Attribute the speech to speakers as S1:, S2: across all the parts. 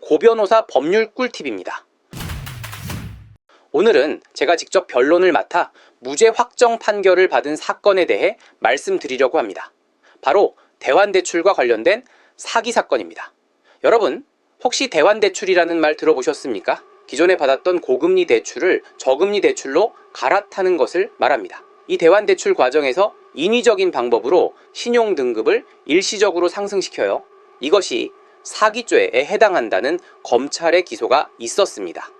S1: 고변호사 법률 꿀팁입니다. 오늘은 제가 직접 변론을 맡아 무죄 확정 판결을 받은 사건에 대해 말씀드리려고 합니다. 바로 대환대출과 관련된 사기 사건입니다. 여러분, 혹시 대환대출이라는 말 들어보셨습니까? 기존에 받았던 고금리 대출을 저금리 대출로 갈아타는 것을 말합니다. 이 대환대출 과정에서 인위적인 방법으로 신용등급을 일시적으로 상승시켜요. 이것이 사기죄에 해당한다는 검찰의 기소가 있었습니다.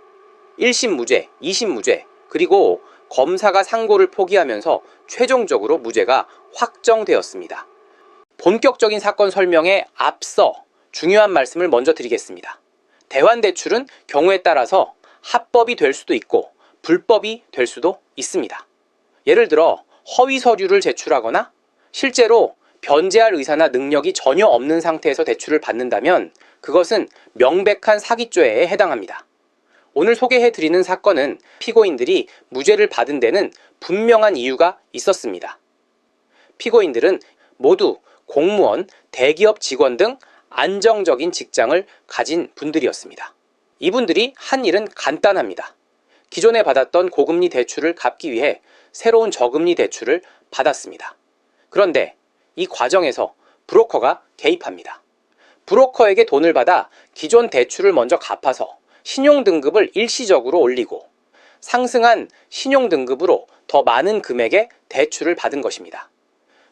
S1: 1심 무죄, 2심 무죄, 그리고 검사가 상고를 포기하면서 최종적으로 무죄가 확정되었습니다. 본격적인 사건 설명에 앞서 중요한 말씀을 먼저 드리겠습니다. 대환대출은 경우에 따라서 합법이 될 수도 있고 불법이 될 수도 있습니다. 예를 들어 허위 서류를 제출하거나 실제로 변제할 의사나 능력이 전혀 없는 상태에서 대출을 받는다면 그것은 명백한 사기죄에 해당합니다. 오늘 소개해드리는 사건은 피고인들이 무죄를 받은 데는 분명한 이유가 있었습니다. 피고인들은 모두 공무원, 대기업 직원 등 안정적인 직장을 가진 분들이었습니다. 이분들이 한 일은 간단합니다. 기존에 받았던 고금리 대출을 갚기 위해 새로운 저금리 대출을 받았습니다. 그런데 이 과정에서 브로커가 개입합니다. 브로커에게 돈을 받아 기존 대출을 먼저 갚아서 신용등급을 일시적으로 올리고 상승한 신용등급으로 더 많은 금액의 대출을 받은 것입니다.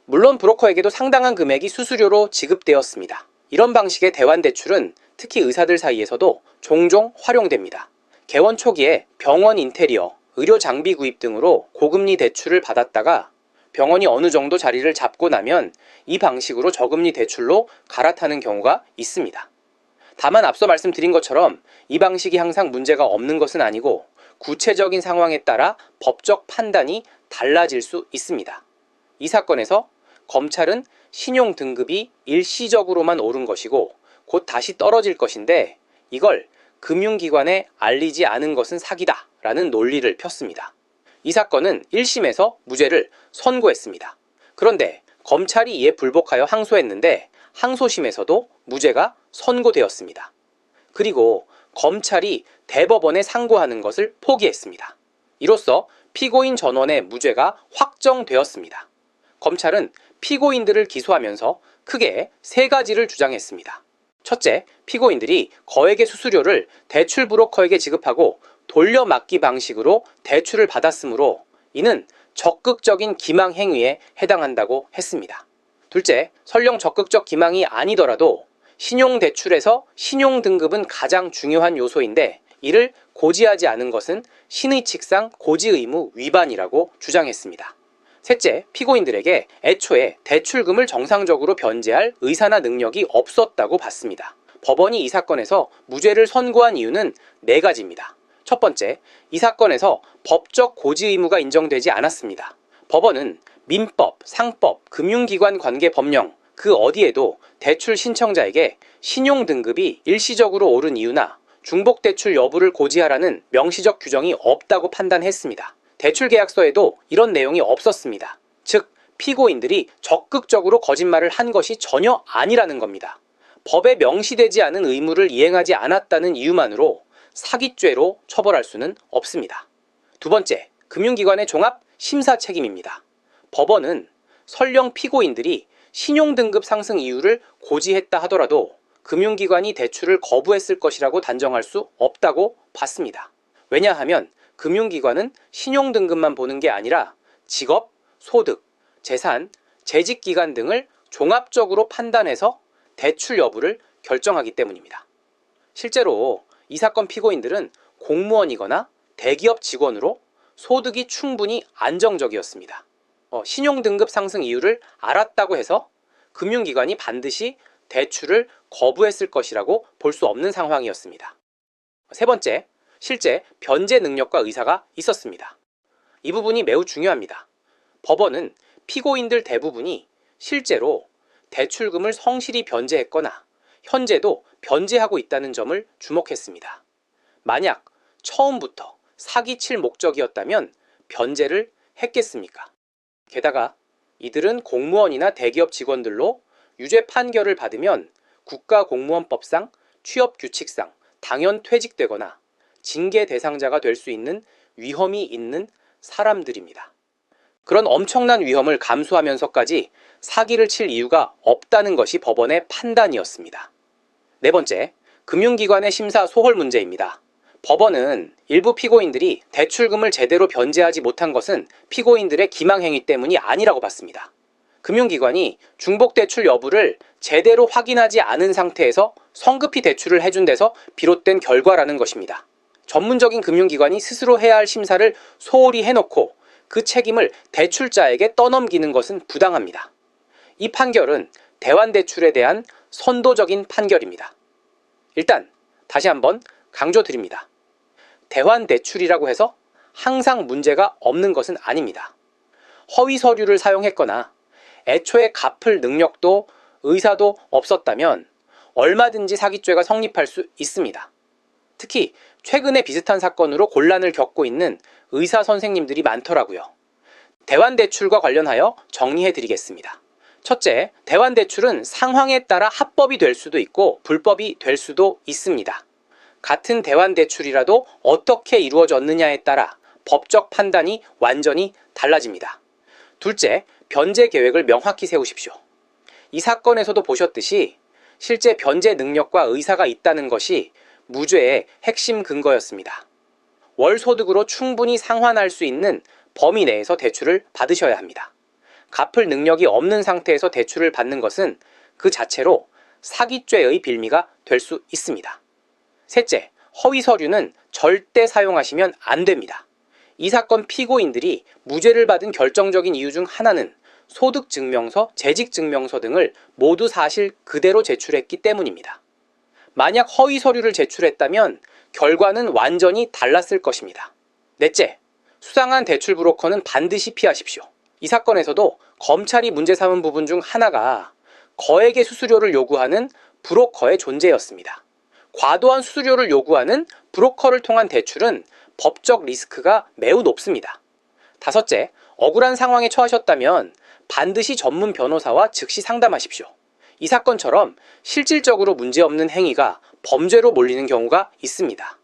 S1: 물론 브로커에게도 상당한 금액이 수수료로 지급되었습니다. 이런 방식의 대환대출은 특히 의사들 사이에서도 종종 활용됩니다. 개원 초기에 병원 인테리어, 의료 장비 구입 등으로 고금리 대출을 받았다가 병원이 어느 정도 자리를 잡고 나면 이 방식으로 저금리 대출로 갈아타는 경우가 있습니다. 다만 앞서 말씀드린 것처럼 이 방식이 항상 문제가 없는 것은 아니고 구체적인 상황에 따라 법적 판단이 달라질 수 있습니다. 이 사건에서 검찰은 신용 등급이 일시적으로만 오른 것이고 곧 다시 떨어질 것인데 이걸 금융기관에 알리지 않은 것은 사기다 라는 논리를 폈습니다. 이 사건은 1심에서 무죄를 선고했습니다. 그런데 검찰이 이에 불복하여 항소했는데 항소심에서도 무죄가 선고되었습니다. 그리고 검찰이 대법원에 상고하는 것을 포기했습니다. 이로써 피고인 전원의 무죄가 확정되었습니다. 검찰은 피고인들을 기소하면서 크게 세 가지를 주장했습니다. 첫째, 피고인들이 거액의 수수료를 대출 브로커에게 지급하고 돌려막기 방식으로 대출을 받았으므로 이는 적극적인 기망 행위에 해당한다고 했습니다. 둘째, 설령 적극적 기망이 아니더라도 신용대출에서 신용등급은 가장 중요한 요소인데 이를 고지하지 않은 것은 신의칙상 고지의무 위반이라고 주장했습니다. 셋째, 피고인들에게 애초에 대출금을 정상적으로 변제할 의사나 능력이 없었다고 봤습니다. 법원이 이 사건에서 무죄를 선고한 이유는 네 가지입니다. 첫 번째, 이 사건에서 법적 고지 의무가 인정되지 않았습니다. 법원은 민법, 상법, 금융기관 관계 법령 그 어디에도 대출 신청자에게 신용등급이 일시적으로 오른 이유나 중복대출 여부를 고지하라는 명시적 규정이 없다고 판단했습니다. 대출 계약서에도 이런 내용이 없었습니다. 즉, 피고인들이 적극적으로 거짓말을 한 것이 전혀 아니라는 겁니다. 법에 명시되지 않은 의무를 이행하지 않았다는 이유만으로 사기죄로 처벌할 수는 없습니다. 두 번째, 금융기관의 종합 심사 책임입니다. 법원은 설령 피고인들이 신용등급 상승 이유를 고지했다 하더라도 금융기관이 대출을 거부했을 것이라고 단정할 수 없다고 봤습니다. 왜냐하면 금융기관은 신용등급만 보는 게 아니라 직업, 소득, 재산, 재직기간 등을 종합적으로 판단해서 대출 여부를 결정하기 때문입니다. 실제로 이 사건 피고인들은 공무원이거나 대기업 직원으로 소득이 충분히 안정적이었습니다. 신용등급 상승 이유를 알았다고 해서 금융기관이 반드시 대출을 거부했을 것이라고 볼 수 없는 상황이었습니다. 세 번째, 실제 변제 능력과 의사가 있었습니다. 이 부분이 매우 중요합니다. 법원은 피고인들 대부분이 실제로 대출금을 성실히 변제했거나 현재도 변제하고 있다는 점을 주목했습니다. 만약 처음부터 사기칠 목적이었다면 변제를 했겠습니까? 게다가 이들은 공무원이나 대기업 직원들로 유죄 판결을 받으면 국가공무원법상, 취업규칙상 당연 퇴직되거나 징계 대상자가 될 수 있는 위험이 있는 사람들입니다. 그런 엄청난 위험을 감수하면서까지 사기를 칠 이유가 없다는 것이 법원의 판단이었습니다. 네 번째, 금융기관의 심사 소홀 문제입니다. 법원은 일부 피고인들이 대출금을 제대로 변제하지 못한 것은 피고인들의 기망행위 때문이 아니라고 봤습니다. 금융기관이 중복대출 여부를 제대로 확인하지 않은 상태에서 성급히 대출을 해준 데서 비롯된 결과라는 것입니다. 전문적인 금융기관이 스스로 해야 할 심사를 소홀히 해놓고 그 책임을 대출자에게 떠넘기는 것은 부당합니다. 이 판결은 대환대출에 대한 선도적인 판결입니다. 일단 다시 한번 강조드립니다. 대환대출이라고 해서 항상 문제가 없는 것은 아닙니다. 허위 서류를 사용했거나 애초에 갚을 능력도 의사도 없었다면 얼마든지 사기죄가 성립할 수 있습니다. 특히 최근에 비슷한 사건으로 곤란을 겪고 있는 의사 선생님들이 많더라고요. 대환대출과 관련하여 정리해드리겠습니다. 첫째, 대환대출은 상황에 따라 합법이 될 수도 있고 불법이 될 수도 있습니다. 같은 대환대출이라도 어떻게 이루어졌느냐에 따라 법적 판단이 완전히 달라집니다. 둘째, 변제 계획을 명확히 세우십시오. 이 사건에서도 보셨듯이 실제 변제 능력과 의사가 있다는 것이 무죄의 핵심 근거였습니다. 월 소득으로 충분히 상환할 수 있는 범위 내에서 대출을 받으셔야 합니다. 갚을 능력이 없는 상태에서 대출을 받는 것은 그 자체로 사기죄의 빌미가 될 수 있습니다. 셋째, 허위 서류는 절대 사용하시면 안 됩니다. 이 사건 피고인들이 무죄를 받은 결정적인 이유 중 하나는 소득증명서, 재직증명서 등을 모두 사실 그대로 제출했기 때문입니다. 만약 허위 서류를 제출했다면 결과는 완전히 달랐을 것입니다. 넷째, 수상한 대출 브로커는 반드시 피하십시오. 이 사건에서도 검찰이 문제 삼은 부분 중 하나가 거액의 수수료를 요구하는 브로커의 존재였습니다. 과도한 수수료를 요구하는 브로커를 통한 대출은 법적 리스크가 매우 높습니다. 다섯째, 억울한 상황에 처하셨다면 반드시 전문 변호사와 즉시 상담하십시오. 이 사건처럼 실질적으로 문제없는 행위가 범죄로 몰리는 경우가 있습니다.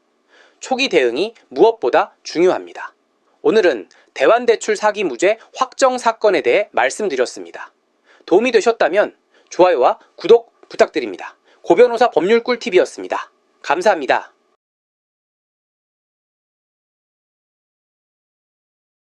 S1: 초기 대응이 무엇보다 중요합니다. 오늘은 대환대출 사기 무죄 확정 사건에 대해 말씀드렸습니다. 도움이 되셨다면 좋아요와 구독 부탁드립니다. 고변호사 법률 꿀팁이었습니다. 감사합니다.